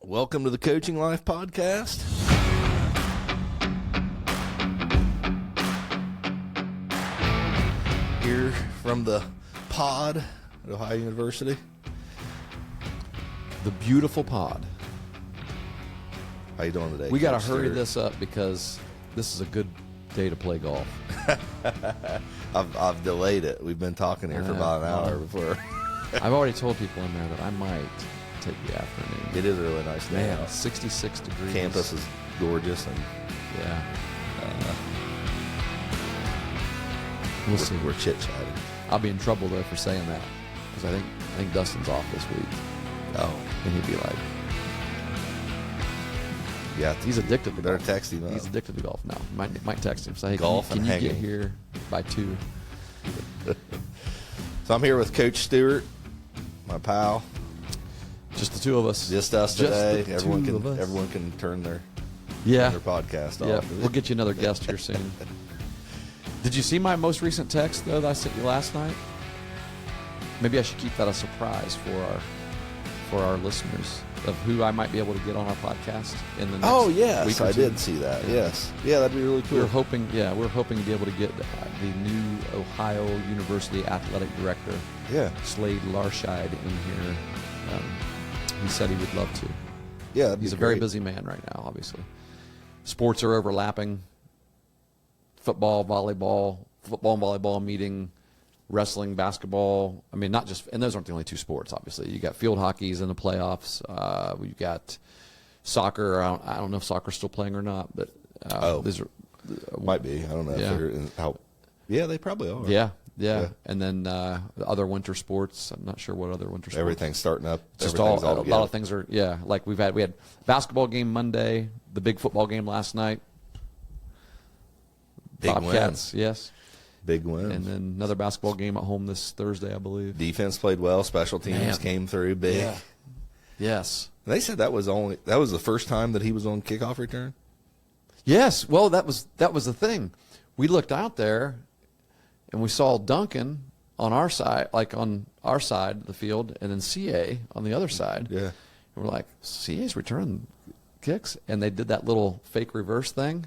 Welcome to the Coaching Life Podcast. Here from the pod at Ohio University. The beautiful pod. How you doing today? We got to Coach hurry Stewart? this up because this is a good day to play golf. I've delayed it. We've been talking here for about an hour before. I've already told people in there that I might take the afternoon. It is a really nice day Man, out. 66 degrees. Campus is gorgeous, and Yeah. We'll see. we're chit-chatting. I'll be in trouble, though, for saying that because I think Dustin's off this week. Oh, And he'd be like, yeah. he's addicted to Better golf. text him up. He's addicted to golf now. Might text him. Say, hey, Golf can and you get hanging. here by 2? So I'm here with Coach Stewart, my pal. Just the two of us. Just us Just today. the Everyone two can of us. everyone can turn their Yeah. podcast Yeah, off. we'll get you another guest here soon. Did you see my most recent text, though, that I sent you last night? Maybe I should keep that a surprise for our listeners of who I might be able to get on our podcast in the next Oh week yes, or I two. did see that. Yeah. Yes, yeah, that'd be really cool. We're hoping to be able to get the new Ohio University athletic director, Yeah, Slade Larscheid, in here. He said he would love to. yeah, that'd He's be a very great. busy man right now, obviously. Sports are overlapping. Football, and volleyball meeting, wrestling, basketball. I mean, not just, and those aren't the only two sports, obviously. You got field hockey's in the playoffs. We've got soccer. I don't know if soccer's still playing or not, but these are, Might be. I don't know. Yeah. If they're in how. Yeah, they probably are. yeah. Yeah. And then the other winter sports. I'm not sure what other winter sports. Everything's starting up. Just Everything's a lot together. of things are, yeah. Like we had basketball game Monday, the big football game last night. Big Bobcats, yes. Big win. And then another basketball game at home this Thursday, I believe. Defense played well. Special teams Man. came through big. Yeah. Yes. They said that was the first time that he was on kickoff return. Yes. Well, that was the thing. We looked out there, and we saw Duncan on our side of the field, and then CA on the other side. Yeah. And we're like, CA's returning kicks, and they did that little fake reverse thing.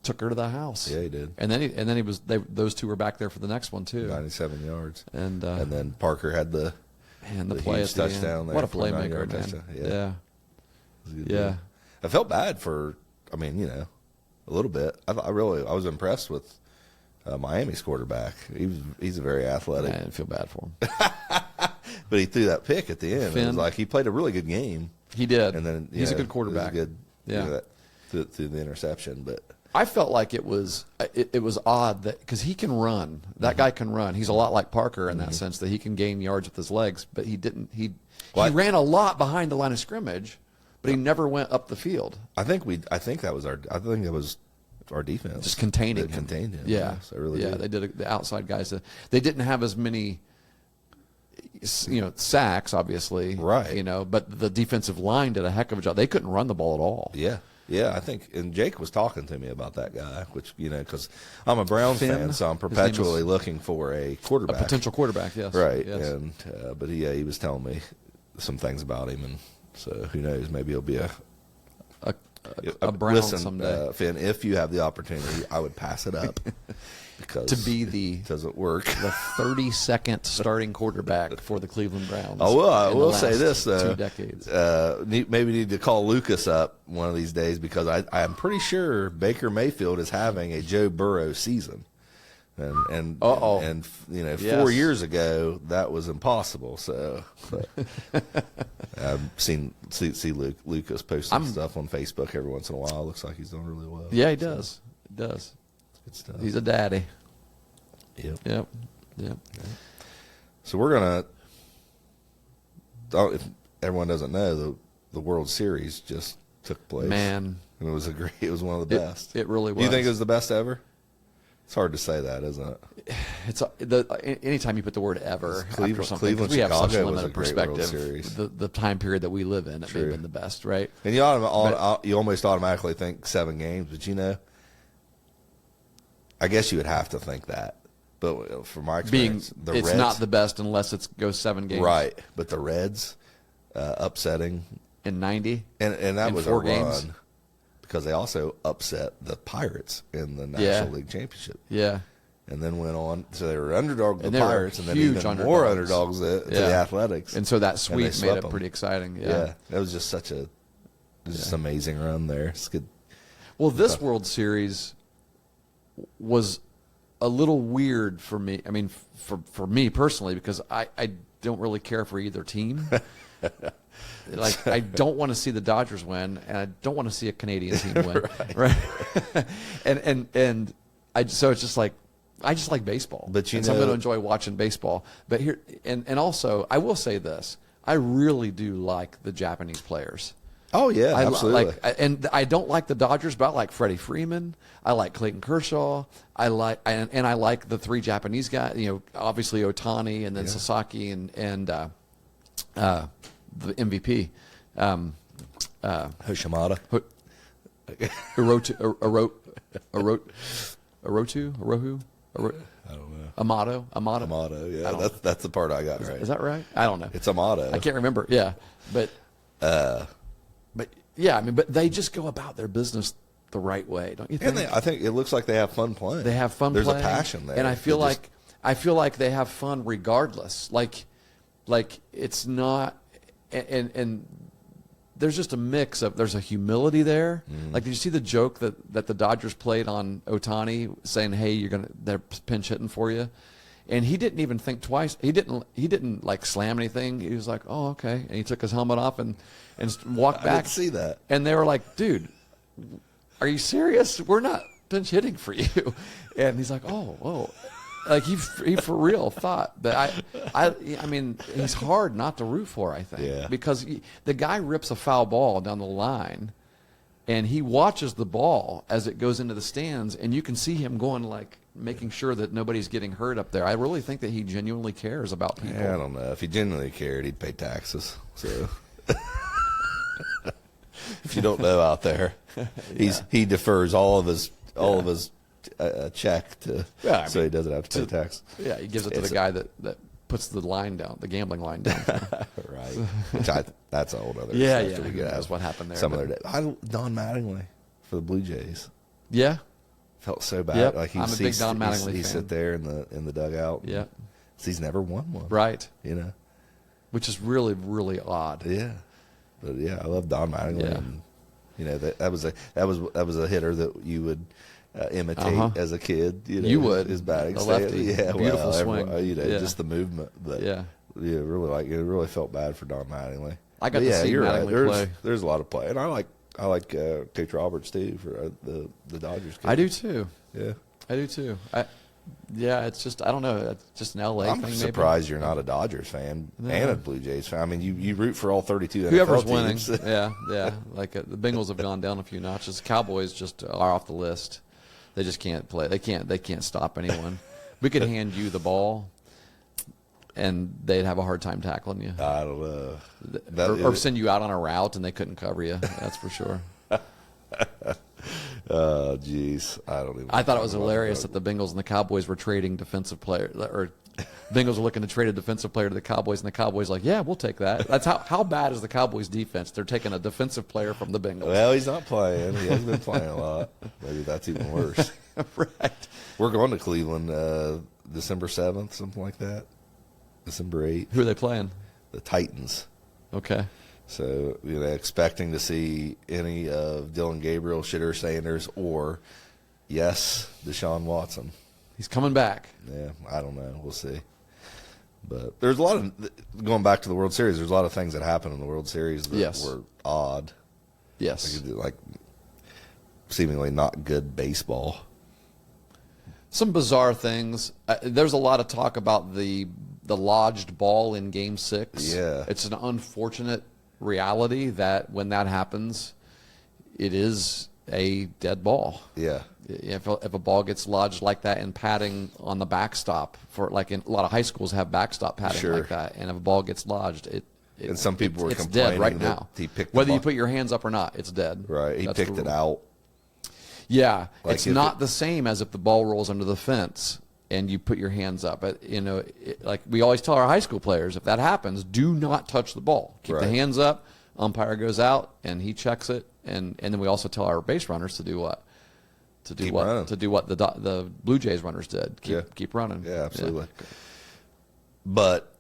Took her to the house. Yeah, he did. And then those two were back there for the next one too. 97 yards. And then Parker had the play huge at the end. touchdown there. What a 49-yard playmaker, man. touchdown. Yeah. Yeah. It was a good Yeah. deal. I felt bad for. I mean, a little bit. I was impressed with Miami's quarterback. He's a very athletic. I didn't feel bad for him. But he threw that pick at the end. It Finn. was like he played a really good game. He did. And then he's a good it was quarterback. good. Yeah. Through the interception, but I felt like it was odd that because he can run. That guy can run. He's a lot like Parker in that sense that he can gain yards with his legs, but he didn't. He ran a lot behind the line of scrimmage, but he never went up the field. I think that was our defense Just containing that him. contained him. Yeah, Yes, I really yeah. did. They did the outside guys. They didn't have as many, sacks, obviously. Right. But the defensive line did a heck of a job. They couldn't run the ball at all. Yeah, I think, and Jake was talking to me about that guy, which because I'm a Browns Finn, fan, so I'm his name perpetually is- looking for a A quarterback, potential quarterback, yes. right? Yes. And but he was telling me some things about him, and so who knows? Maybe he'll be a Brown listen, someday. Finn, if you have the opportunity, I would pass it up because To be the it doesn't work. the 32nd starting quarterback for the Cleveland Browns. I in the will say last this though. 2 decades. Maybe need to call Lucas up one of these days because I'm pretty sure Baker Mayfield is having a Joe Burrow season, and 4 Yes. years ago that was impossible. So but I've seen Lucas post some stuff on Facebook every once in a while. Looks like he's doing really well. Yeah, he does. He does. Good stuff. He's a daddy. Yep. Yep. So we're gonna. If everyone doesn't know, the World Series just took place. Man, And it was one of the best. It really was. You think it was the best ever? It's hard to say that, isn't it? It's anytime you put the word ever after something, 'cause Cleveland, we have such Chicago was a limited great World perspective. Series. The time period that we live in, it may have been the best, right? And you almost automatically think 7 games, but I guess you would have to think that. But from my experience, It's Reds, not the best unless it goes 7 games. right. But the Reds upsetting in 90. And that in was 4 a games. run because they also upset the Pirates in the National League Championship. Yeah. And then went on. So they were underdog to And the they were Pirates, and then huge even more underdogs. underdogs to the Athletics. And so that they sweep made swept it them. pretty exciting. Yeah, that was just such a amazing run there. It's good. Well, this World Series was a little weird for me. I mean, for me personally, because I don't really care for either team. Like, I don't want to see the Dodgers win, and I don't want to see a Canadian team win. right. and so it's just like, I just like baseball. But so I'm going to enjoy watching baseball. But here, and also, I will say this: I really do like the Japanese players. Oh yeah, absolutely. And I don't like the Dodgers, but I like Freddie Freeman. I like Clayton Kershaw. I like the 3 Japanese guys. You know, obviously Ohtani, and then Sasaki, and the MVP, Hoshimada. Orohu. I don't know. Amato. Yeah, that's the part I got right. Is that right? I don't know. It's Amato. I can't remember. Yeah, but yeah, I mean, but they just go about their business the right way, don't you think? And I think it looks like they have fun playing. They have fun. There's playing, a passion there, and I feel like they have fun regardless. Like it's not, and there's just a mix of, there's a humility there. Like, did you see the joke that the Dodgers played on Ohtani, saying, "Hey, they're pinch hitting for you," and he didn't even think twice. He didn't like slam anything. He was like, "Oh, okay," and he took his helmet off and walked back. I didn't see that. And they were like, "Dude, are you serious? We're not pinch hitting for you." And he's like, "Oh." Like, he for real thought that I mean, he's hard not to root for, I think, because the guy rips a foul ball down the line, and he watches the ball as it goes into the stands, and you can see him going, like, making sure that nobody's getting hurt up there. I really think that he genuinely cares about people. Yeah, I don't know. If he genuinely cared, he'd pay taxes. So if you don't know out there, he defers all of his check to, so he doesn't have to pay tax. Yeah, he gives it to the guy that puts the line down, the gambling line down. Right. Which that's a whole other stuff. That's what happened there. Some other day. Don Mattingly for the Blue Jays. Yeah. Felt so bad. Yep. Like I'm a big Don Mattingly fan. He sit there in the dugout. Yeah. He's never won one. Right. You know. Which is really, really odd. Yeah. But yeah, I love Don Mattingly. Yeah. And, you know, that was a hitter that you would imitate as a kid. You know, you would. His batting the lefty. Yeah, Beautiful swing. You know, just the movement. But it really felt bad for Don Mattingly. I got to see Mattingly play. There's a lot of play, and I like Coach Roberts too for the Dodgers. Kid. I do too. Yeah, I do too. It's just, I don't know. It's just an LA thing. I'm surprised you're not a Dodgers fan and a Blue Jays fan. I mean, you root for all 32 NFL Whoever's teams. winning. yeah. Like the Bengals have gone down a few notches. The Cowboys just are off the list. They just can't play. They can't stop anyone. We could hand you the ball, and they'd have a hard time tackling you. I don't know. Or send you out on a route, and they couldn't cover you. That's for sure. Oh, jeez. I thought it was hilarious that the Bengals and the Cowboys were trading defensive players, or Bengals were looking to trade a defensive player to the Cowboys, and the Cowboys like, yeah, we'll take that. That's how bad is the Cowboys' defense? They're taking a defensive player from the Bengals. Well, he's not playing. He hasn't been playing a lot. Maybe that's even worse. Right. We're going to Cleveland December 7th, something like that. December 8th. Who are they playing? The Titans. Okay. So, expecting to see any of Dylan Gabriel, Shitter Sanders, or, yes, Deshaun Watson. He's coming back. Yeah, I don't know. We'll see. But there's a lot of, going back to the World Series, there's a lot of things that happened in the World Series that were odd. Yes. Like seemingly not good baseball. Some bizarre things. There's a lot of talk about the lodged ball in Game 6. Yeah. It's an unfortunate reality that when that happens, it is a dead ball. Yeah. If a ball gets lodged like that in padding on the backstop, for like in a lot of high schools have backstop padding like that, and if a ball gets lodged, and some people were it's complaining dead right that now. He picked whether you put your hands up or not, it's dead. Right. He picked it out. Yeah, Like it's not the same as if the ball rolls under the fence and you put your hands up. Like we always tell our high school players, if that happens, do not touch the ball. Keep the hands up Umpire goes out and he checks it, and then we also tell our base runners to do what? Keep running. To do what the Blue Jays runners did. Keep running. Yeah, absolutely. Yeah. But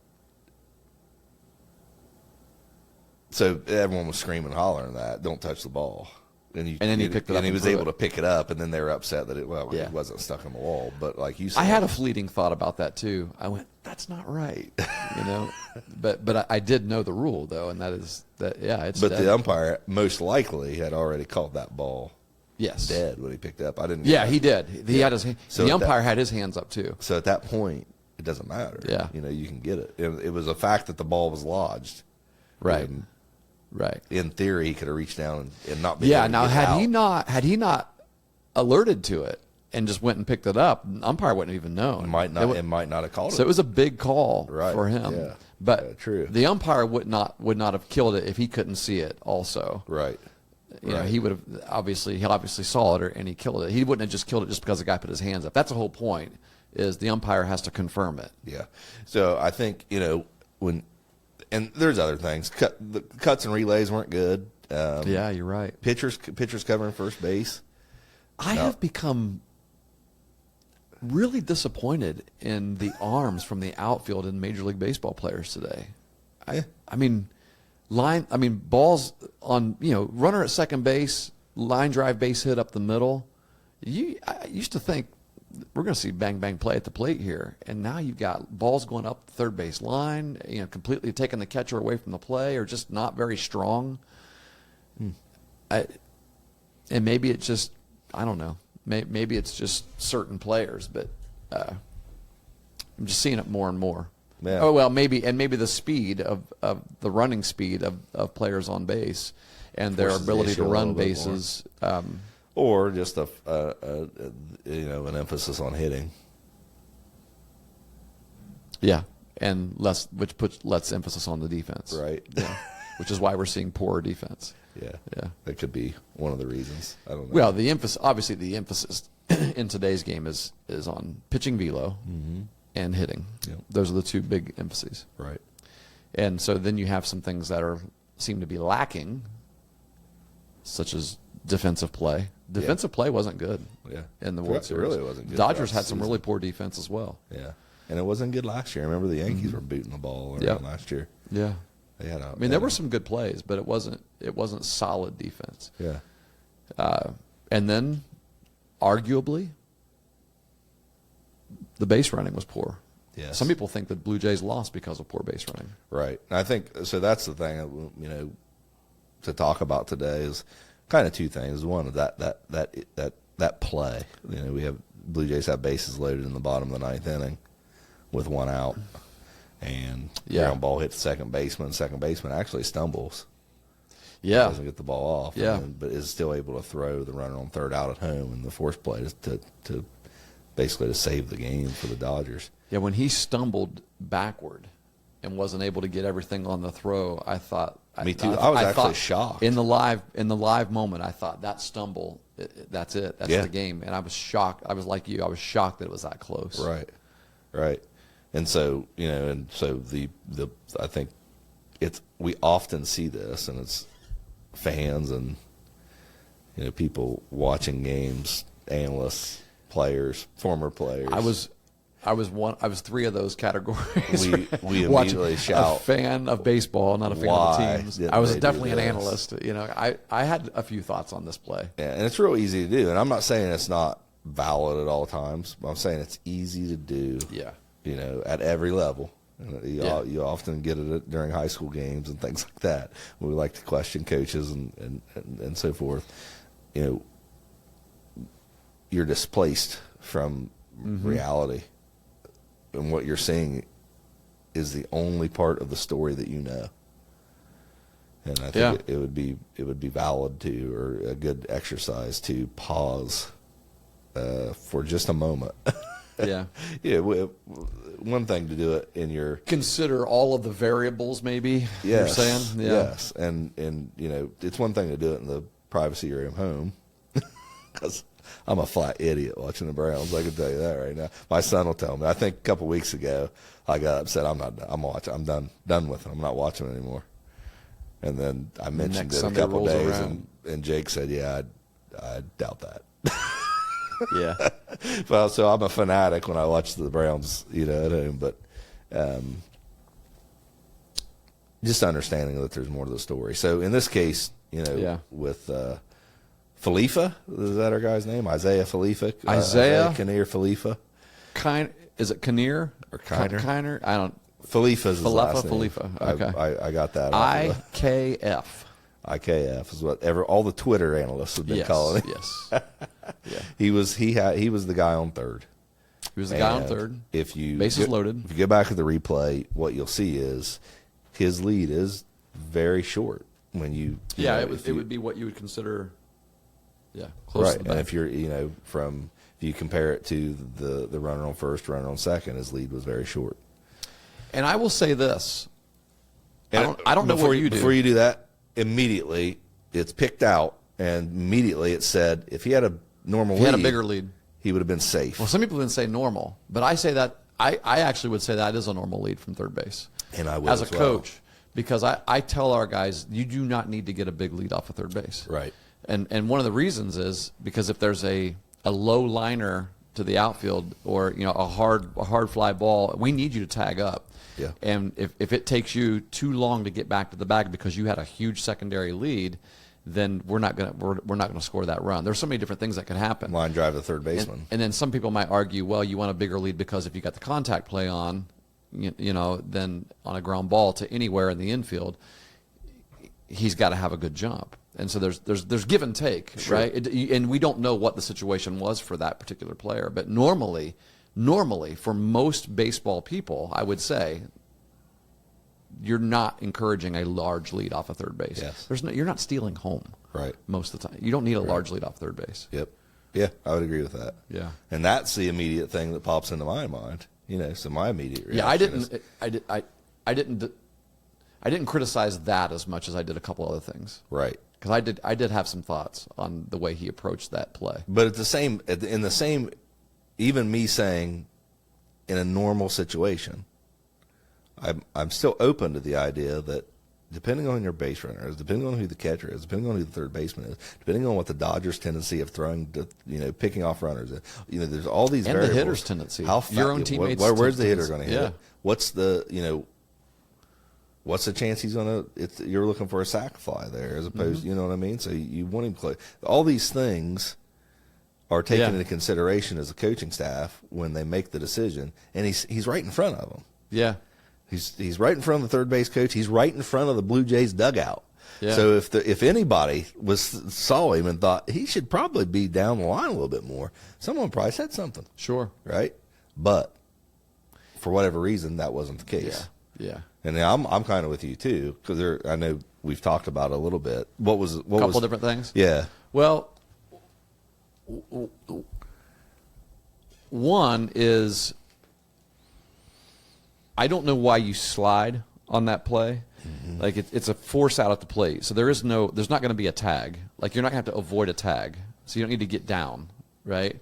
so everyone was screaming, hollering that, don't touch the ball. And then he picked it up. And he was able to pick it up, and then they were upset that it wasn't stuck in the wall. But like you said, I had a fleeting thought about that too. I went, that's not right, But I did know the rule though, and that is that. Yeah, it's. But dead. the umpire most likely had already called that ball. Yes. Dead when he picked up. I didn't. Yeah, he did. He had his. So the umpire had his hands up too. So at that point, it doesn't matter. Yeah. You can get it. It was a fact that the ball was lodged. Right. Right. In theory, he could have reached down and not been Yeah. able to Now, get out. had he not alerted to it and just went and picked it up, the umpire wouldn't have even known. It might not have called it. So it was a big call for him. Yeah. But true. The umpire would not have killed it if he couldn't see it. Also. Right. You know, he would have he obviously saw it and he killed it. He wouldn't have just killed it just because the guy put his hands up. That's the whole point. Is the umpire has to confirm it. Yeah. So I think and there's other things. The cuts and relays weren't good. Yeah, you're right. Pitchers covering first base. I have become really disappointed in the arms from the outfield in Major League Baseball players today. I mean, balls on runner at second base, line drive base hit up the middle. I used to think we're going to see bang bang play at the plate here, and now you've got balls going up the third base line, completely taking the catcher away from the play, or just not very strong. And maybe it's just, I don't know, maybe it's just certain players, but I'm just seeing it more and more. Yeah. Oh well, maybe the speed of the running speed of players on base and their ability to run bases. Or just an emphasis on hitting. Yeah, and which puts less emphasis on the defense. Right. Yeah. Which is why we're seeing poorer defense. Yeah. Yeah. That could be one of the reasons. I don't know. Well, the emphasis in today's game is on pitching velo and hitting. Yep. Those are the two big emphases. Right. And so then you have some things that seem to be lacking, such as defensive play. Defensive play wasn't good. Yeah. In the World Series, it really wasn't good. Dodgers had some really poor defense as well. Yeah, and it wasn't good last year. I remember the Yankees were booting the ball around last year. Yeah. They had there were some good plays, but it wasn't solid defense. Yeah. And then, arguably, the base running was poor. Yes. Some people think that Blue Jays lost because of poor base running. Right. And I think so. That's the thing. To talk about today is kind of two things. One, that play. We have Blue Jays have bases loaded in the bottom of the ninth inning with one out, and ground ball hits second baseman. Second baseman actually stumbles. Yeah, doesn't get the ball off. Yeah, but is still able to throw the runner on third out at home in the force play to basically to save the game for the Dodgers. Yeah, when he stumbled backward and wasn't able to get everything on the throw, I thought. Me too. I was actually shocked in the live moment. I thought that stumble, that's it. That's the game, and I was shocked. I was like you. I was shocked that it was that close. Right. And so I think we often see this, and it's fans and people watching games, analysts, players, former players. I was three of those categories. We immediately shout. A fan of baseball, not a fan of the teams. I was definitely an analyst. I had a few thoughts on this play. Yeah, and it's real easy to do. And I'm not saying it's not valid at all times, but I'm saying it's easy to do. Yeah. At every level. You often get it during high school games and things like that. We like to question coaches and so forth. You're displaced from reality. And what you're seeing is the only part of the story that you know. And I think it would be valid to, or a good exercise to pause for just a moment. Yeah. One thing to do it in your consider all of the variables. Maybe you're saying, yes, and it's one thing to do it in the privacy of your home, because I'm a flat idiot watching the Browns. I can tell you that right now. My son will tell me. I think a couple weeks ago I got upset. I'm done with it. I'm not watching it anymore. And then I mentioned Next it a Sunday couple rolls days, around. and Jake said, "Yeah, I doubt that." Yeah. Well, so I'm a fanatic when I watch the Browns, at home, but just understanding that there's more to the story. So in this case, with Falefa, is that our guy's name? Isiah Falefa? Isiah Kiner-Falefa? Is it Kiner? Or Kiner? Kiner? I don't. Falefa's his last name. Falefa. Okay. I got that. IKF. IKF is what all the Twitter analysts have been calling it. Yes. Yeah. He was the guy on third. He was the guy on third. If you bases loaded. If you go back to the replay, what you'll see is his lead is very short. When it would be what you would consider. Yeah, close to the back. And if you're if you compare it to the runner on first, runner on second, his lead was very short. And I will say this. I don't know what you do. Before you do that, immediately it's picked out, and immediately it said if he had a normal lead, he had a bigger lead, he would have been safe. Well, some people didn't say normal, but I say that I actually would say that is a normal lead from third base. And I would as a coach, because I tell our guys, you do not need to get a big lead off of third base. Right. And one of the reasons is because if there's a low liner to the outfield or a hard fly ball, we need you to tag up. Yeah. And if it takes you too long to get back to the bag because you had a huge secondary lead, then we're not gonna score that run. There's so many different things that could happen. Line drive to third baseman. And then some people might argue, well, you want a bigger lead because if you got the contact play on, then on a ground ball to anywhere in the infield, he's got to have a good jump. And so there's give and take, sure. Right? And we don't know what the situation was for that particular player, but normally for most baseball people, I would say you're not encouraging a large lead off of third base. Yes. You're not stealing home. Right. Most of the time. You don't need a large lead off third base. Yep. Yeah, I would agree with that. Yeah. And that's the immediate thing that pops into my mind. So my immediate reaction I didn't criticize that as much as I did a couple other things. Right. Because I did have some thoughts on the way he approached that play. But in the same, even me saying, in a normal situation, I'm still open to the idea that depending on your base runner is, depending on who the catcher is, depending on who the third baseman is, depending on what the Dodgers' tendency of throwing, picking off runners is, there's all these variables. And the hitter's tendency. Your own teammates. Where's the hitter going to hit? Yeah. It? What's the chance he's going to? You're looking for a sac fly there, as opposed, you know what I mean. So you want him to play. All these things are taken into consideration as a coaching staff when they make the decision, and he's right in front of them. Yeah. He's right in front of the third base coach. He's right in front of the Blue Jays dugout. Yeah. So if anybody saw him and thought he should probably be down the line a little bit more, someone probably said something. Sure. Right? But for whatever reason, that wasn't the case. Yeah. And I'm kind of with you too, because I know we've talked about it a little bit. What was different things? Yeah. Well, one is, I don't know why you slide on that play. Mm-hmm. Like it's a force out at the plate, so there's not going to be a tag. Like you're not going to have to avoid a tag, so you don't need to get down, right?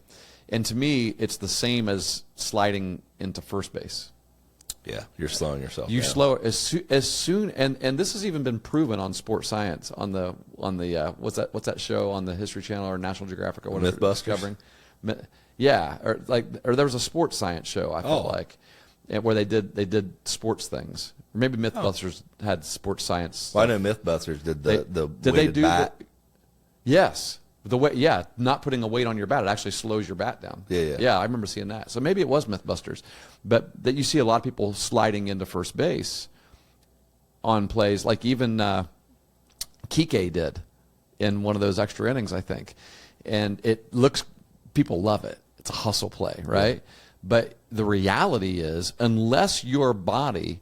And to me, it's the same as sliding into first base. Yeah, you're slowing yourself. You slow as soon, and this has even been proven on Sports Science on the what's that show on the History Channel or National Geographic or whatever. Mythbusters. Yeah, or there was a Sports Science show I felt like. Where they did sports things. Or maybe MythBusters had sports science. Well, I know MythBusters did the did they do bat. Yes, not putting a weight on your bat. It actually slows your bat down. Yeah. I remember seeing that. So maybe it was MythBusters, but that you see a lot of people sliding into first base on plays, like even Kike did in one of those extra innings, I think, and people love it. It's a hustle play, right? Yeah. But the reality is, unless your body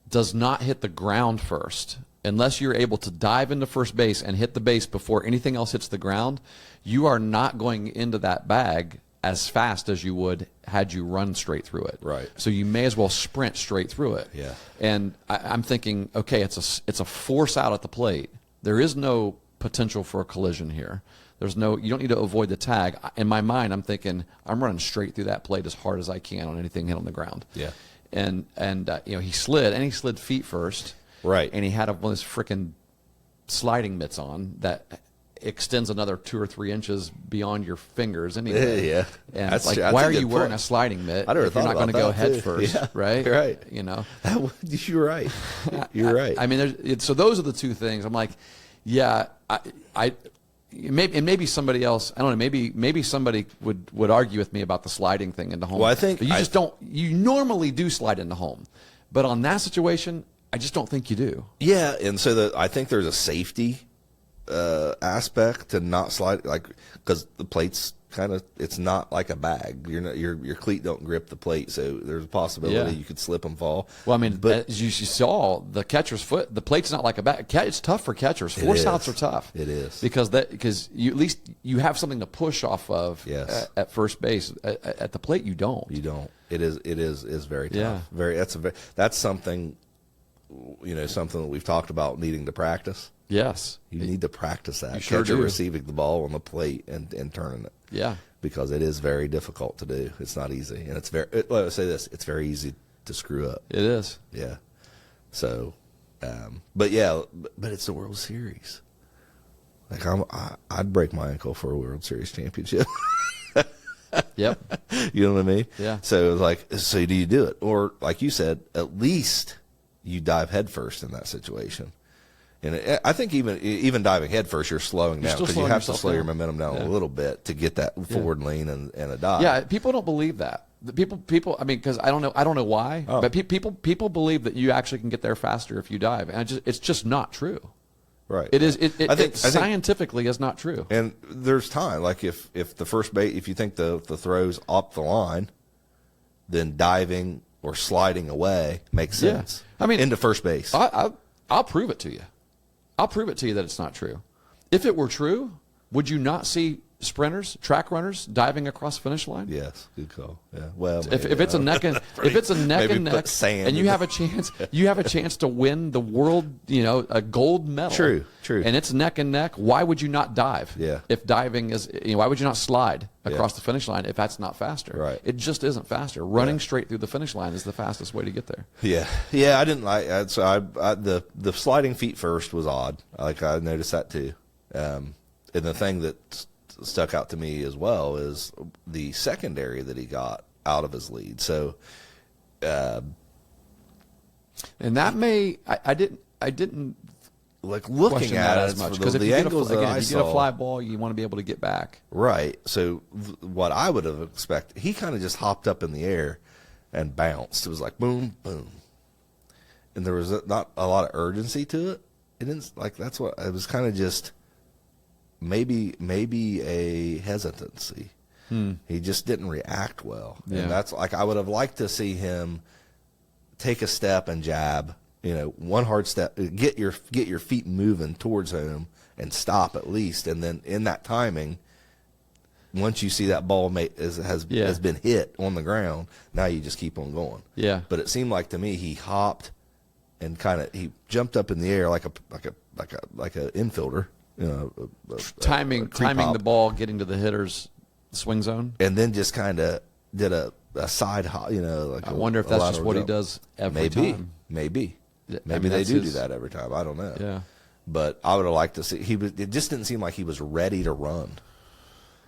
does not hit the ground first, unless you're able to dive into first base and hit the base before anything else hits the ground, you are not going into that bag as fast as you would had you run straight through it. Right. So you may as well sprint straight through it. Yeah. And I'm thinking, okay, it's a force out at the plate. There is no potential for a collision here. You don't need to avoid the tag. In my mind, I'm thinking I'm running straight through that plate as hard as I can on anything hit on the ground. Yeah. And he slid feet first. Right. And he had one of those freaking sliding mitts on that extends another 2 or 3 inches beyond your fingers anyway. Yeah. And That's like, true. That's why a are good you wearing point. a sliding mitt I never if you're thought not going to about go that, head too. first, Yeah. right? Right. You know. You're right. You're right. I mean, so those are the two things. I'm like, yeah, maybe somebody else. I don't know. Maybe somebody would argue with me about the sliding thing into home. Well, I think but you just don't. You normally do slide into home, but on that situation, I just don't think you do. Yeah, and so I think there's a safety aspect to not slide, like, because the plate's kind of, it's not like a bag. Your cleat don't grip the plate, so there's a possibility you could slip and fall. Well, I mean, but as you saw, the catcher's foot, the plate's not like a bag. It's tough for catchers. Force outs are tough. It is. Because you at least you have something to push off of. Yes. At first base. At the plate, you don't. You don't. It is very tough. Yeah. That's something, something that we've talked about needing to practice. Yes. You need to practice that. You sure Catcher do. receiving the ball on the plate and turning it. Yeah. Because it is very difficult to do. It's not easy. And let me say this, it's very easy to screw up. It is. Yeah. So, but it's the World Series. Like I'd break my ankle for a World Series championship. Yep. You know what I mean? Yeah. So like, so do you do it? Or like you said, at least you dive headfirst in that situation. And I think even diving headfirst, you're slowing down because you have to slow your momentum down a little bit to get that forward lean and a dive. Yeah, people don't believe that. The people. I mean, because I don't know why, but people believe that you actually can get there faster if you dive, and it's just not true. Right. It is. I think Scientifically is not true. And there's time, like if the first bait, if you think the throw's up the line, then diving or sliding away makes sense. I mean, into first base. I'll prove it to you. I'll prove it to you that it's not true. If it were true, would you not see sprinters, track runners diving across the finish line? Yes, good call. Yeah. Well, if it's a neck and neck, sand and you have a chance to win the world, a gold medal. True. And it's neck and neck. Why would you not dive? Yeah. If diving is, why would you not slide across the finish line if that's not faster? Right. It just isn't faster. Running straight through the finish line is the fastest way to get there. Yeah. I didn't like. The sliding feet first was odd. Like I noticed that too. And the thing that stuck out to me as well is the secondary that he got out of his lead. So, and that I didn't like looking question at that it as much because because the angles that I if you get a saw, fly ball, you want to be able to get back. right. So what I would have expected, he kind of just hopped up in the air and bounced. It was like boom, boom, and there was not a lot of urgency to it. It didn't like that's what it was. Kind of just. Maybe a hesitancy. He just didn't react well, and that's like I would have liked to see him take a step and jab. One hard step, get your feet moving towards home and stop at least, and then in that timing, once you see that ball has been hit on the ground, now you just keep on going. Yeah. But it seemed like to me he hopped and he jumped up in the air like a infielder. Timing the ball, getting to the hitter's swing zone, and then just kind of did a side hop. Like I wonder if that's just what he does every time. Maybe I mean, they do that every time. I don't know. Yeah, but I would have liked to see. It just didn't seem like he was ready to run,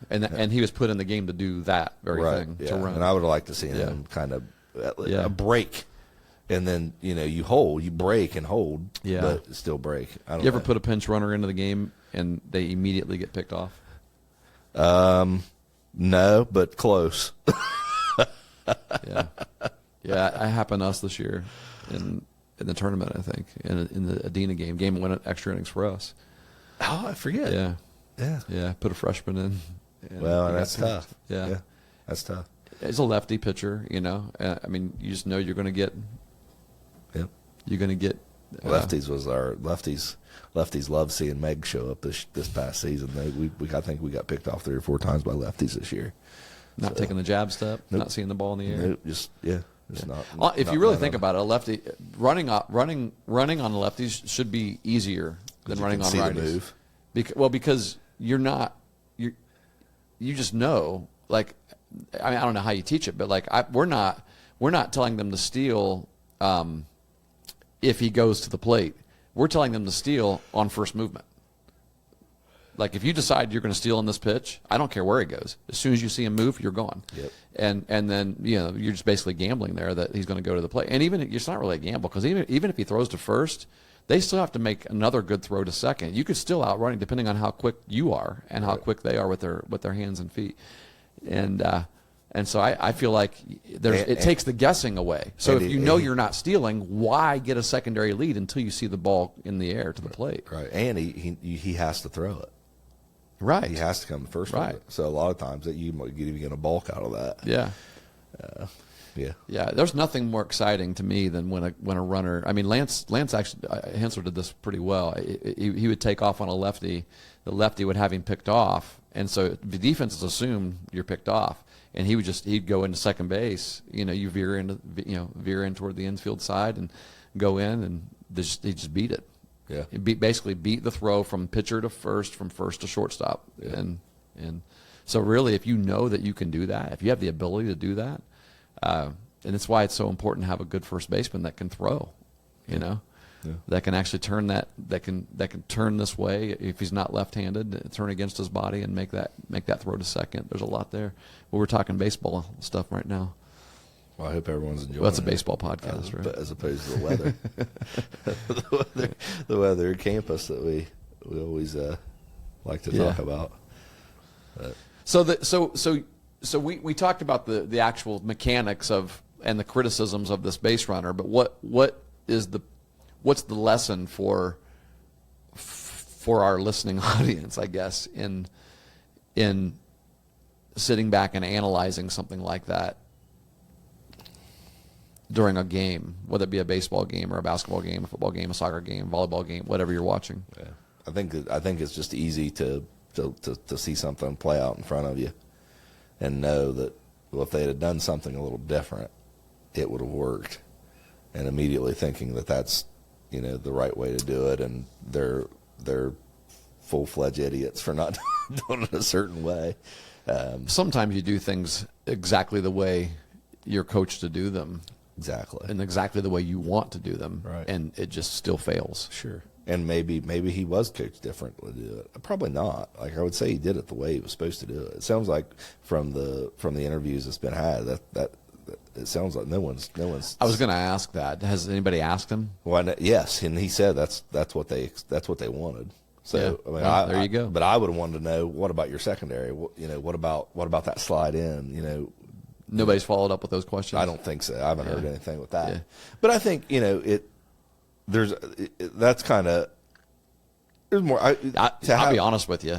and he was put in the game to do that very thing to run. And I would have liked to see him kind of a break. And then you break and hold, but still break. I don't know. You ever put a pinch runner into the game and they immediately get picked off? No, but close. Yeah, it happened to us this year in the tournament. I think in the Adena game went extra innings for us. Oh, I forget. Yeah. Put a freshman in. Well, that's tough. Yeah, that's tough. It's a lefty pitcher, I mean, you just know you're going to get. Yep. You're going to get lefties love seeing Meg show up this past season. I think we got picked off 3 or 4 times by lefties this year. Not taking the jab step, not seeing the ball in the air. Nope, just not. If you really think about it, a lefty running on lefties should be easier than running on righties. Move. Because you're not you just know. Like, I mean, I don't know how you teach it, but like we're not telling them to steal. if he goes to the plate. We're telling them to steal on first movement. Like if you decide you're going to steal on this pitch, I don't care where he goes. As soon as you see him move, you're gone. Yep. And then you're just basically gambling there that he's going to go to the plate. And even it's not really a gamble because even if he throws to first, they still have to make another good throw to second. You could still outrun him depending on how quick you are and how quick they are with their hands and feet. And so I feel like it takes the guessing away. So if you know you're not stealing, why get a secondary lead until you see the ball in the air to the plate? Right, and he has to throw it. Right, he has to come first. Right. With it. So a lot of times that you might even get a bulk out of that. Yeah. Yeah. There's nothing more exciting to me than when a runner. I mean, Lance actually Hensler did this pretty well. He would take off on a lefty. The lefty would have him picked off, and so the defenses assume you're picked off, and he'd go into second base. You veer in toward the infield side and go in, and he just beat it. Yeah, basically beat the throw from pitcher to first, from first to shortstop, and so really, if you know that you can do that, if you have the ability to do that. And it's why it's so important to have a good first baseman that can throw, that can actually turn that can turn this way if he's not left-handed, turn against his body and make that throw to second. There's a lot there. Well, we're talking baseball stuff right now. Well, I hope everyone's enjoying. Well, that's a baseball podcast, right? As opposed to the weather, the weather at campus that we always like to talk about. But. So we talked about the actual mechanics of and the criticisms of this base runner, but what's the lesson for our listening audience, I guess, in sitting back and analyzing something like that during a game, whether it be a baseball game or a basketball game, a football game, a soccer game, volleyball game, whatever you're watching? Yeah. I think it's just easy to see something play out in front of you and know that, well, if they had done something a little different, it would have worked. And immediately thinking that that's, the right way to do it, and they're full-fledged idiots for not doing it a certain way. Sometimes you do things exactly the way you're coached to do them. Exactly. And exactly the way you want to do them. Right. And it just still fails. Sure. And maybe he was coached differently to do it. Probably not. Like, I would say he did it the way he was supposed to do it. It sounds like from the interviews that's been had that it sounds like no one's. I was going to ask that. Has anybody asked him? Well, yes, and he said that's what they wanted. So yeah. There you go. But I would have wanted to know, what about your secondary? What about that slide in? Nobody's followed up with those questions. I don't think so. I haven't heard anything with that. Yeah. But I think that's kind of there's more. I'll be honest with you,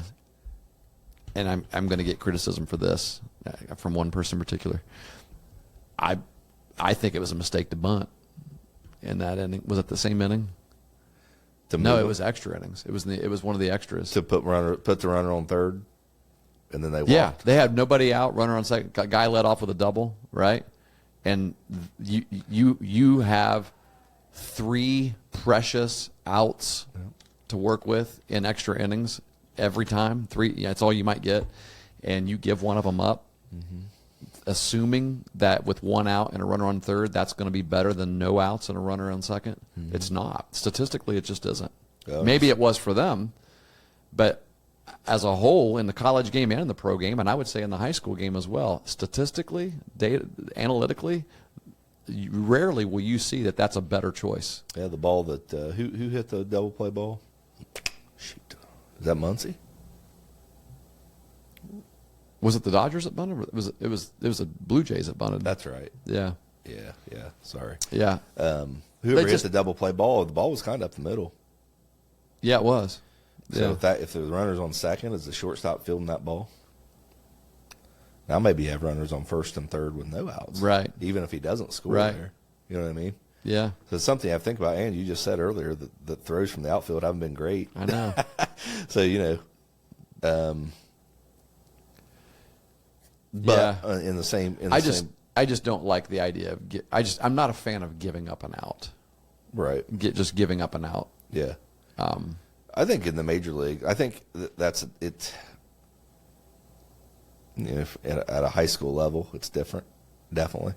and I'm going to get criticism for this from one person in particular. I think it was a mistake to bunt in that inning. Was it the same inning? No, it was extra innings. It was one of the extras to put the runner on third, and then they walked. Yeah, they had nobody out, runner on second. Guy led off with a double, right? And you have 3 precious outs to work with in extra innings every time. 3, that's all you might get, and you give one of them up, assuming that with 1 out and a runner on third, that's going to be better than no outs and a runner on second. It's not. Statistically, it just isn't. Maybe it was for them, but as a whole, in the college game and in the pro game, and I would say in the high school game as well, statistically, analytically, rarely will you see that that's a better choice. Yeah, the ball that who hit the double play ball? Shoot, is that Muncie? Was it the Dodgers that bunted? It was the Blue Jays that bunted. That's right. Yeah. Sorry. Yeah. Whoever hit the double play ball, the ball was kind of up the middle. Yeah, it was. So if the runner's on second, is the shortstop fielding that ball? Now maybe you have runners on first and third with no outs. Right. Even if he doesn't score there. You know what I mean? Yeah. So it's something I think about, and you just said earlier that throws from the outfield haven't been great. I know. So, but in the same I just don't like the idea of I'm not a fan of giving up an out. Right. Just giving up an out. Yeah. I think in the major league, I think that's it. At a high school level, it's different, definitely.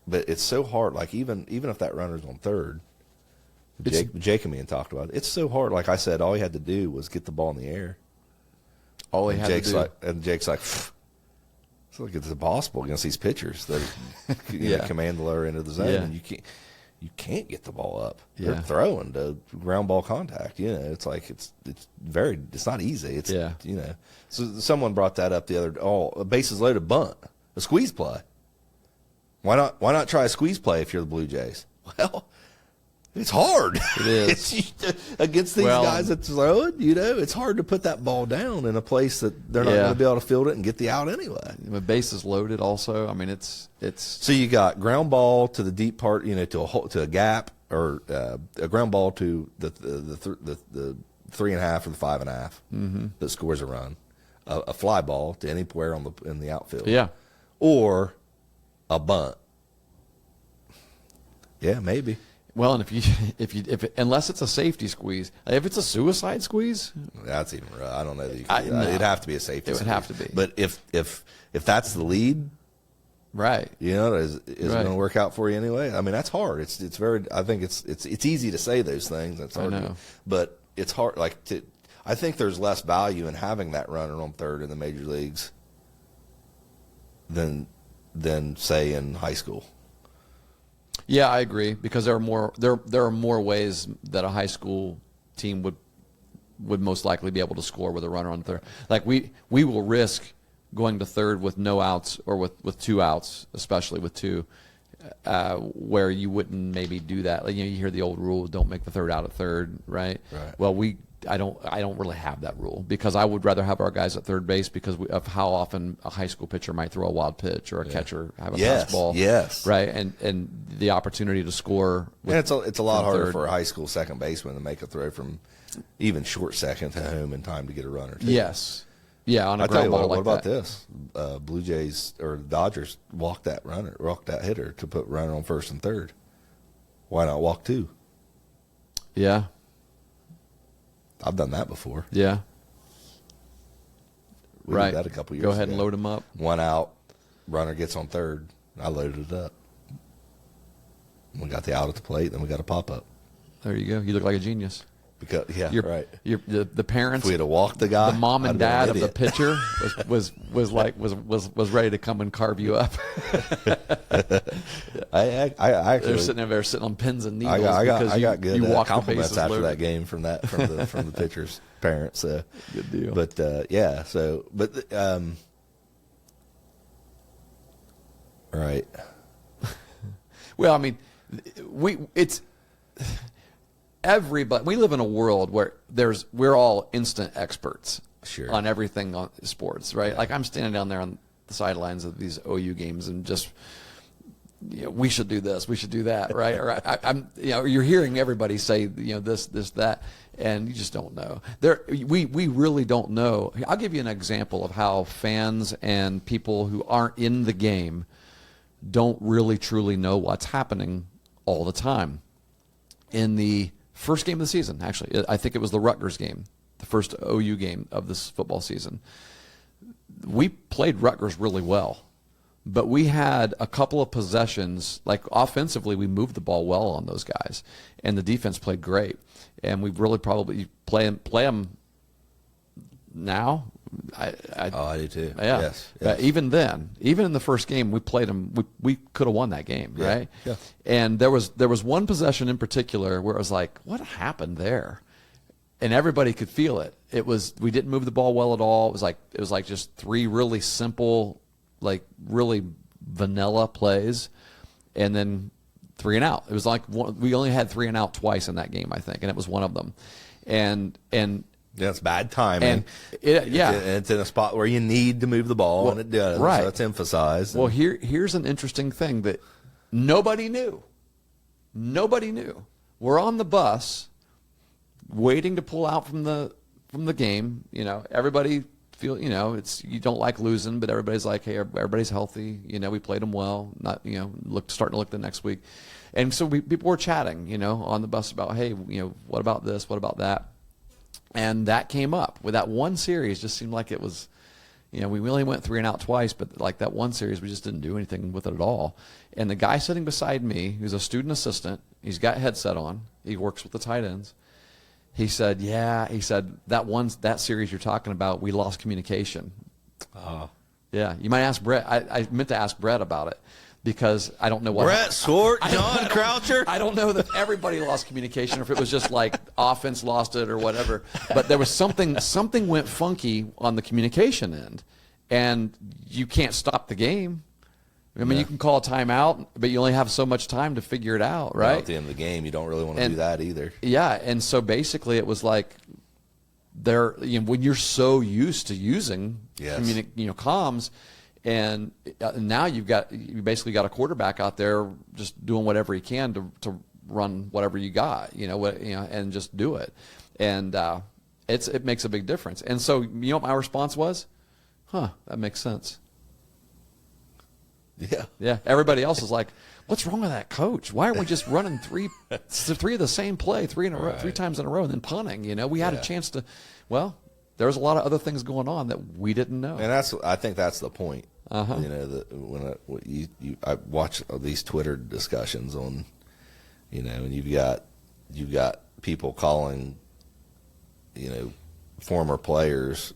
but it's so hard. Like even if that runner's on third, Jake and me and talked about it. It's so hard. Like I said, all he had to do was get the ball in the air. All he had to do. And Jake's like, it's like it's impossible against these pitchers that command the lower end of the zone, and you can't get the ball up. Yeah. They're throwing to ground ball contact. It's like it's not easy. It's So someone brought that up the other. A bases loaded bunt, a squeeze play. Why not try a squeeze play if you're the Blue Jays? Well, it's hard. It is. Against these guys that throw it, it's hard to put that ball down in a place that they're not going to be able to field it and get the out anyway. The base is loaded also. I mean, it's. So you got ground ball to the deep part, to a gap, or a ground ball to the 3.5 or the 5.5 that scores a run. A fly ball to anywhere in the outfield. Yeah. Or a bunt. Yeah, maybe. Well, and if unless it's a safety squeeze, if it's a suicide squeeze, that's even rough. I don't know that you can do that. It'd have to be a safety. It would squeeze. have to be. But if that's the lead, right? Is it going to work out for you anyway? I mean, that's hard. It's very. I think it's easy to say those things. It's hard, I know. But it's hard. I think there's less value in having that runner on third in the major leagues than say in high school. Yeah, I agree, because there are more ways that a high school team would most likely be able to score with a runner on third. Like we will risk going to third with no outs or with 2 outs, especially with 2, where you wouldn't maybe do that. Like, you hear the old rule, don't make the third out at third, right? Right. Well, I don't really have that rule, because I would rather have our guys at third base because of how often a high school pitcher might throw a wild pitch or a catcher have a fastball. Yes. Right. And the opportunity to score. And it's a lot harder third. for a high school second baseman to make a throw from even short second to home in time to get a runner. Too. Yes. Yeah. On a I tell you ground ball what, like what about that. this? Blue Jays or Dodgers walked that hitter to put runner on first and third. Why not walk 2? Yeah. I've done that before. Yeah. We Right. did that a couple years Go ahead ago. and load them up. 1 out, runner gets on third. I loaded it up. We got the out at the plate, then we got a pop up. There you go. You look like a genius. Because right. The parents. If we had to walk the guy, the mom and I'd been dad an of the idiot. pitcher was ready to come and carve you up. I actually They're sitting on pins and needles. I because got good you walk the compliments bases after loaded. that game from the pitcher's parents. So. Good deal. But right. Well, I mean, everybody. We live in a world where we're all instant experts on everything on sports, right? Yeah. Like I'm standing down there on the sidelines of these OU games and just, we should do this, we should do that, right? Or I'm, you're hearing everybody say, this, that, and you just don't know. We really don't know. I'll give you an example of how fans and people who aren't in the game don't really truly know what's happening all the time. In the first game of the season, actually, I think it was the Rutgers game, the first OU game of this football season. We played Rutgers really well, but we had a couple of possessions, like offensively, we moved the ball well on those guys, and the defense played great. And we really probably play them now. I do too. Yeah. Yes. Even then, even in the first game, we played them. We could have won that game, right? Yeah. And there was one possession in particular where it was like, what happened there? And everybody could feel it. We didn't move the ball well at all. It was like just 3 really simple, like really vanilla plays, and then 3 and out. It was like we only had 3 and out twice in that game, I think, and it was one of them. And yeah, it's bad timing. And it's in a spot where you need to move the ball, and it does. Right. So it's emphasized. Well, here's an interesting thing that nobody knew. Nobody knew. We're on the bus, waiting to pull out from the game. Everybody feel you don't like losing, but everybody's like, hey, everybody's healthy. We played them well. Not starting to look the next week, and so people were chatting, on the bus about, hey, what about this? What about that? And that came up with that one series. Just seemed like it was We only went 3 and out twice, but like that one series, we just didn't do anything with it at all. And the guy sitting beside me, who's a student assistant, he's got headset on. He works with the tight ends. He said, that series you're talking about, we lost communication. Yeah, you might ask Brett. I meant to ask Brett about it because I don't know what. Brett Swart, John Croucher. I don't know that everybody lost communication or if it was just like offense lost it or whatever. But there was something went funky on the communication end, and you can't stop the game. I mean, you can call a timeout, but you only have so much time to figure it out, right? Well, at the end of the game, you don't really want to do that either. Yeah, and so basically it was like when you're so used to using comms, and now you basically got a quarterback out there just doing whatever he can to run whatever you got, and just do it, and it makes a big difference. And so what my response was, that makes sense. Yeah. Everybody else is like, what's wrong with that coach? Why aren't we just running three of the same play, three times in a row, and then punting? We had a chance to. Well, there was a lot of other things going on that we didn't know. And I think that's the point. When I watch these Twitter discussions on, and you've got people calling, former players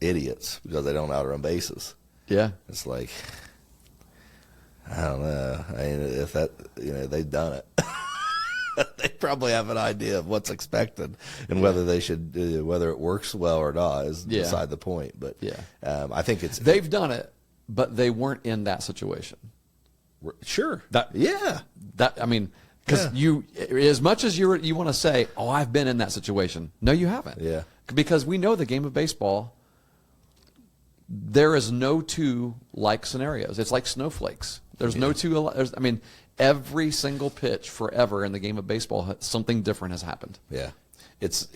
idiots because they don't outrun bases. Yeah, it's like, I don't know. I mean, if that, they've done it. They probably have an idea of what's expected and whether they should, whether it works well or not is beside the point. But I think they've done it, but they weren't in that situation. Sure. Because you, as much as you want to say, "Oh, I've been in that situation," no, you haven't. Yeah. Because we know the game of baseball. There is no two like scenarios. It's like snowflakes. There's no two. Every single pitch forever in the game of baseball, something different has happened. Yeah, it's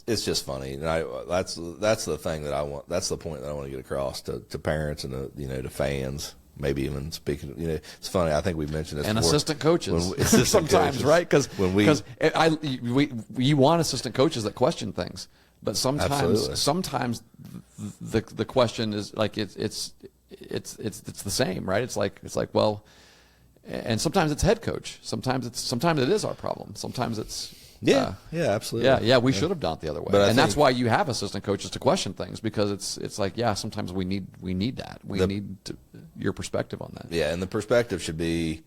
just funny, and that's the thing that I want. That's the point that I want to get across to parents and to fans. Maybe even speaking. It's funny. I think we mentioned this and before. Assistant coaches sometimes, right? Because you want assistant coaches that question things, but sometimes the question is like it's the same, right? It's like well. And sometimes it's head coach. Sometimes it is our problem. Sometimes it's absolutely. We should have done it the other way. And that's why you have assistant coaches to question things because it's like sometimes we need that. We need your perspective on that. Yeah, and the perspective should be,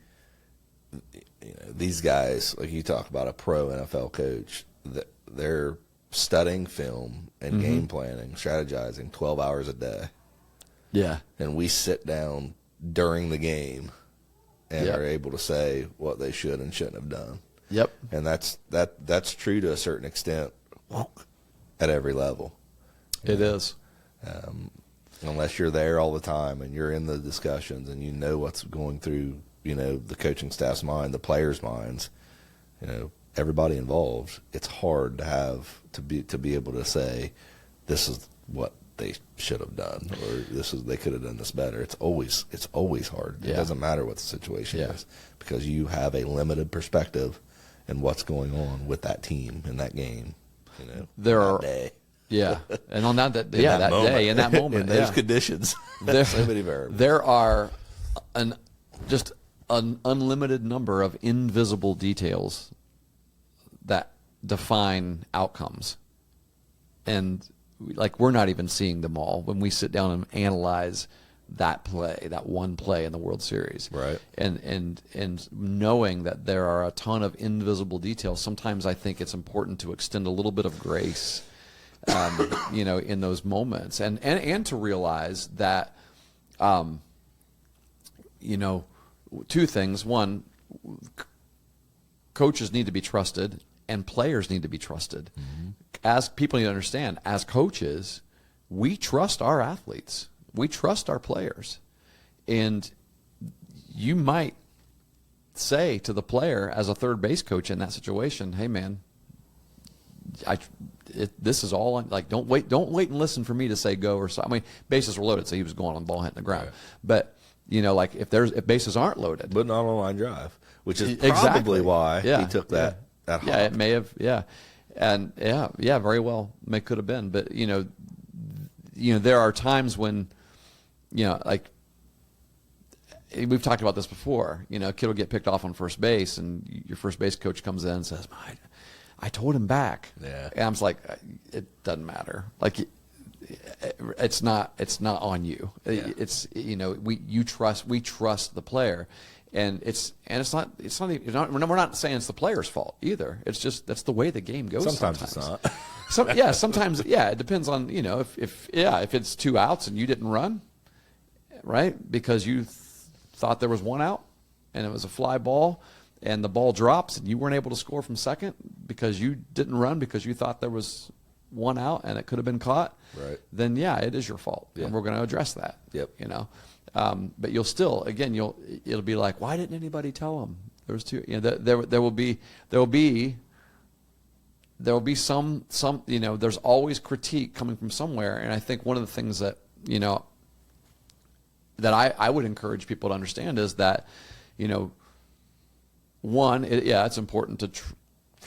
these guys like you talk about a pro NFL coach that they're studying film and game planning, strategizing 12 hours a day. Yeah, and we sit down during the game. And are able to say what they should and shouldn't have done. Yep. And that's true to a certain extent at every level. It is. Unless you're there all the time and you're in the discussions and you know what's going through, the coaching staff's mind, the players' minds, everybody involved, it's hard to have to be able to say this is what they should have done, or they could have done this better. It's always hard. It doesn't matter what the situation is because you have a limited perspective in what's going on with that team in that game. And on that day in that moment in those conditions, so many variables. There are an unlimited number of invisible details that define outcomes, and we're not even seeing them all when we sit down and analyze that one play in the World Series. Right. And knowing that there are a ton of invisible details, sometimes I think it's important to extend a little bit of grace, in those moments, and to realize that, two things. One, coaches need to be trusted and players need to be trusted. Mm-hmm. As people need to understand, as coaches, we trust our athletes. We trust our players. And you might say to the player as a third base coach in that situation, hey, man, this is all like, don't wait and listen for me to say go or so. I mean, bases were loaded, so he was going on the ball hitting the ground. Right. But, if bases aren't loaded. But not on line drive, which is probably why he took that hop. Yeah, it may have, And very well, could have been. But there are times when, like we've talked about this before. A kid will get picked off on first base, and your first base coach comes in and says, I told him back. Yeah. And I'm just like, it doesn't matter. Like, it's not on you. Yeah. We trust the player, and we're not saying it's the player's fault either. It's just that's the way the game goes. Sometimes it's not. Sometimes it depends on if it's 2 outs and you didn't run, right? Because you thought there was 1 out and it was a fly ball and the ball drops and you weren't able to score from second because you didn't run because you thought there was 1 out and it could have been caught. Right. Then it is your fault, and we're going to address that. Yep. But you'll still it'll be like, why didn't anybody tell him there was 2? There will be some there's always critique coming from somewhere, and I think one of the things that that I would encourage people to understand is that one, it's important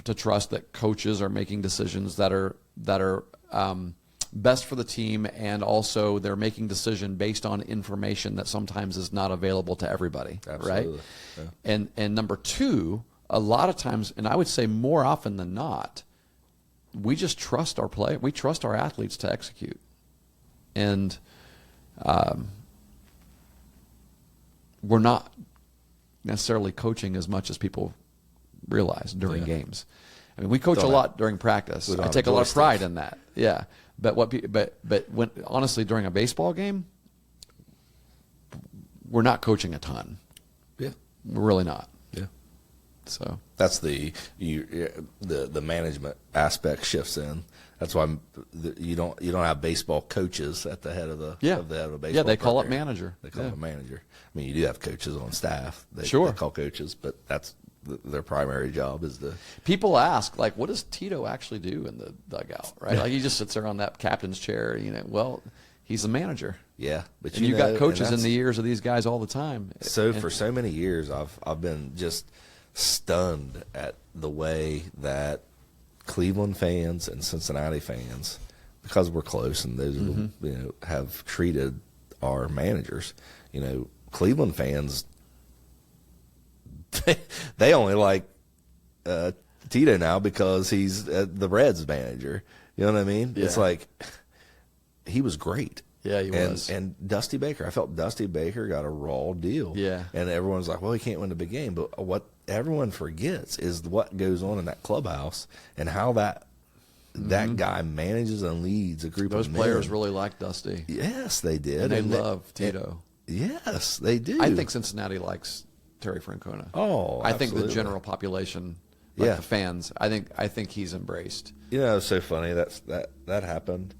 to trust that coaches are making decisions that are best for the team, and also they're making decision based on information that sometimes is not available to everybody. Absolutely. Right? Yeah. And number two, a lot of times, and I would say more often than not, we just trust our play. We trust our athletes to execute, and we're not necessarily coaching as much as people realize during games. I mean, we coach a lot during practice. I take a lot of pride in that. Yeah, but when honestly during a baseball game, we're not coaching a ton. Yeah, we're really not. Yeah. So that's the management aspect shifts in. That's why you don't have baseball coaches at the head of the head of a baseball. Yeah, they call program. it manager. They call it manager. I mean, you do have coaches on staff. They call coaches, but that's their primary job is to. People ask, like, what does Tito actually do in the dugout? Right, like he just sits there on that captain's chair. Well, he's the manager. Yeah, but you got coaches in the ears of these guys all the time. So for so many years, I've been just stunned at the way that Cleveland fans and Cincinnati fans, because we're close and those have treated our managers. Cleveland fans, they only like Tito now because he's the Reds manager. You know what I mean? Yeah. It's like he was great. Yeah, he was. And Dusty Baker, I felt Dusty Baker got a raw deal. Yeah. And everyone's like, well, he can't win a big game. But what everyone forgets is what goes on in that clubhouse and how that guy manages and leads a group of men. Those players really liked Dusty. Yes, they did. And they love Tito. Yes, they do. I think Cincinnati likes Terry Francona. Oh, I think the general population, the fans, I think he's embraced. It's so funny that happened.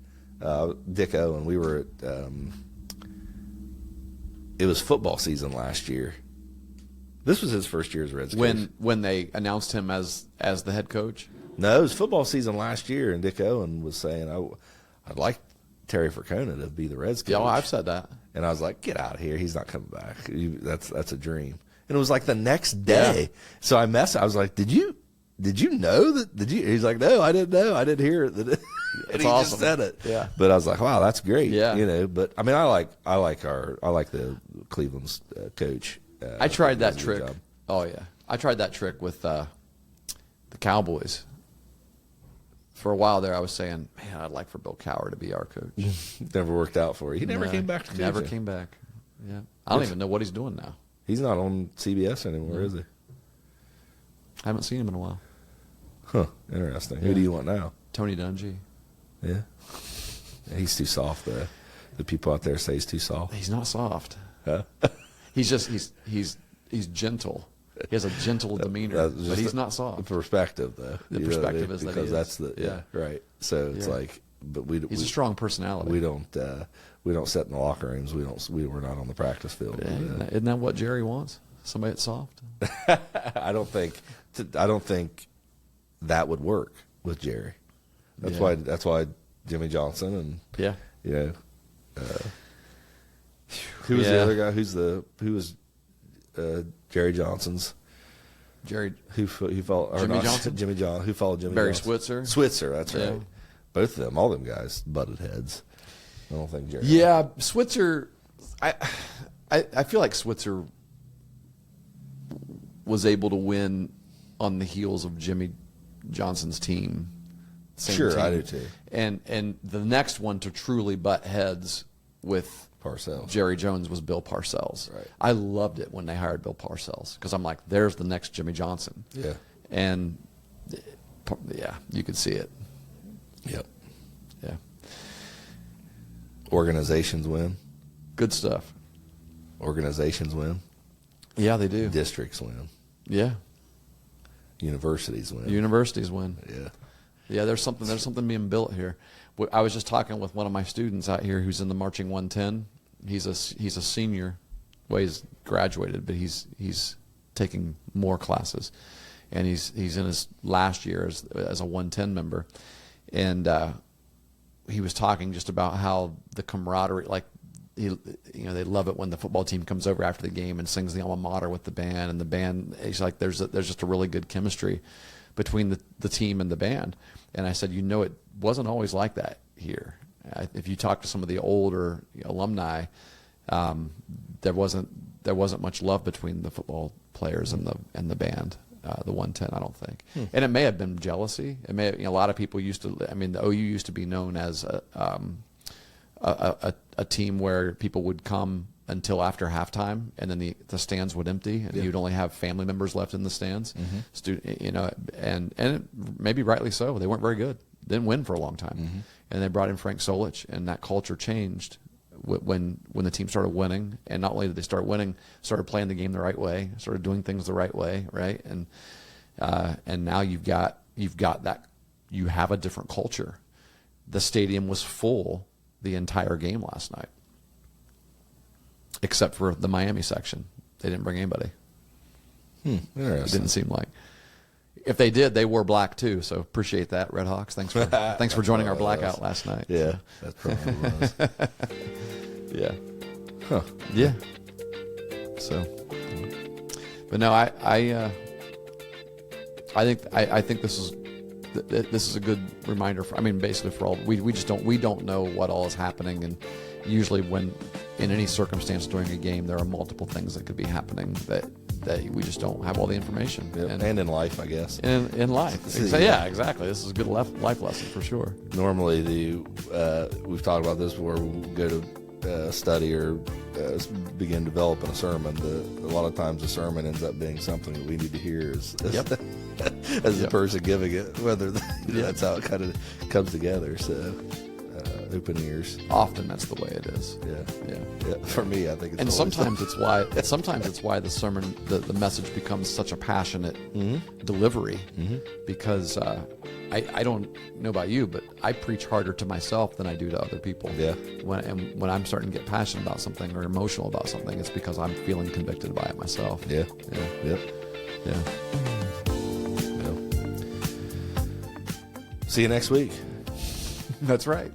Dick Owen, we were at it was football season last year. This was his first year as Reds coach. When they announced him as the head coach? No, it was football season last year, and Dick Owen was saying, I'd like Terry Francona to be the Reds coach. Yeah, well, I've said that. And I was like, get out of here. He's not coming back. That's a dream. And it was like the next day. Yeah. So I was like, did you know that? He's like, no, I didn't know. I didn't hear it. And he awesome. just said it. Yeah. But I was like, wow, that's great. Yeah. But I mean, I like the Cleveland's coach. I tried that trick. Oh yeah. I tried that trick with the Cowboys. For a while there, I was saying, man, I'd like for Bill Cowher to be our coach. Never worked out for you. He never came back to coaching. Never came back. Yeah. I don't even know what he's doing now. He's not on CBS anymore, is he? I haven't seen him in a while. Huh. Interesting. Who do you want now? Tony Dungy. Yeah. He's too soft, though. The people out there say he's too soft. He's not soft. Huh? He's gentle. He has a gentle demeanor, but he's not soft. The perspective, though. The perspective is that he is. Because that's right. So it's like, but he's a strong personality. We don't sit in the locker rooms. We're not on the practice field. Yeah, isn't that what Jerry wants? Somebody that's soft. I don't think that would work with Jerry. That's why Jimmy Johnson and who was the other guy? Who was Jerry Johnson's? Who followed Jimmy Johnson? Jimmy John. Who followed Jimmy Barry Johnson? Switzer. Switzer, that's right. Both of them, all them guys butted heads. I don't think Jerry. Yeah, Switzer. I feel like Switzer was able to win on the heels of Jimmy Johnson's team. Sure, team. I do too. And the next one to truly butt heads with Parcells. Jerry Jones was Bill Parcells. Right. I loved it when they hired Bill Parcells because I'm like, there's the next Jimmy Johnson. Yeah. And yeah, you could see it. Yep. Yeah. Organizations win. Good stuff. Organizations win. Yeah, they do. Districts win. Yeah. Universities win. Universities win. Yeah. Yeah, there's something being built here. I was just talking with one of my students out here who's in the marching 110. He's a senior. Well, he's graduated, but he's taking more classes, and he's in his last year as a 110 member, and he was talking just about how the camaraderie, like they love it when the football team comes over after the game and sings the alma mater with the band, and the band. He's like, there's just a really good chemistry between the team and the band. And I said, it wasn't always like that here. If you talk to some of the older alumni, there wasn't much love between the football players and the band, the 110. I don't think, and it may have been jealousy. It may have, a lot of people used to. I mean, the OU used to be known as a team where people would come until after halftime, and then the stands would empty, and you'd only have family members left in the stands. And maybe rightly so. They weren't very good. Didn't win for a long time, and they brought in Frank Solich, and that culture changed when the team started winning. And not only did they start winning, started playing the game the right way, started doing things the right way, right? And now you've got that. You have a different culture. The stadium was full the entire game last night, except for the Miami section. They didn't bring anybody. Interesting. It didn't seem like. If they did, they wore black too. So appreciate that, Red Hawks. Thanks for joining our blackout last night. Yeah, that's probably what it was. Yeah. Huh. Yeah. So, but no, I think this is a good reminder for. I mean, basically for all we don't know what all is happening, and usually when in any circumstance during a game there are multiple things that could be happening that we just don't have all the information. Yep. And in life, I guess. In life, so, yeah, exactly. This is a good life lesson for sure. Normally, we've talked about this before. We go to study or begin developing a sermon. A lot of times, the sermon ends up being something that we need to hear as the person giving it. Whether that's how it kind of comes together. So. Open ears. Often that's the way it is. Yeah. For me, I think it's. And sometimes it's why the sermon, the message becomes such a passionate delivery, because I don't know about you, but I preach harder to myself than I do to other people. Yeah. When I'm starting to get passionate about something or emotional about something, it's because I'm feeling convicted by it myself. Yeah. Yeah. Yeah. See you next week. That's right.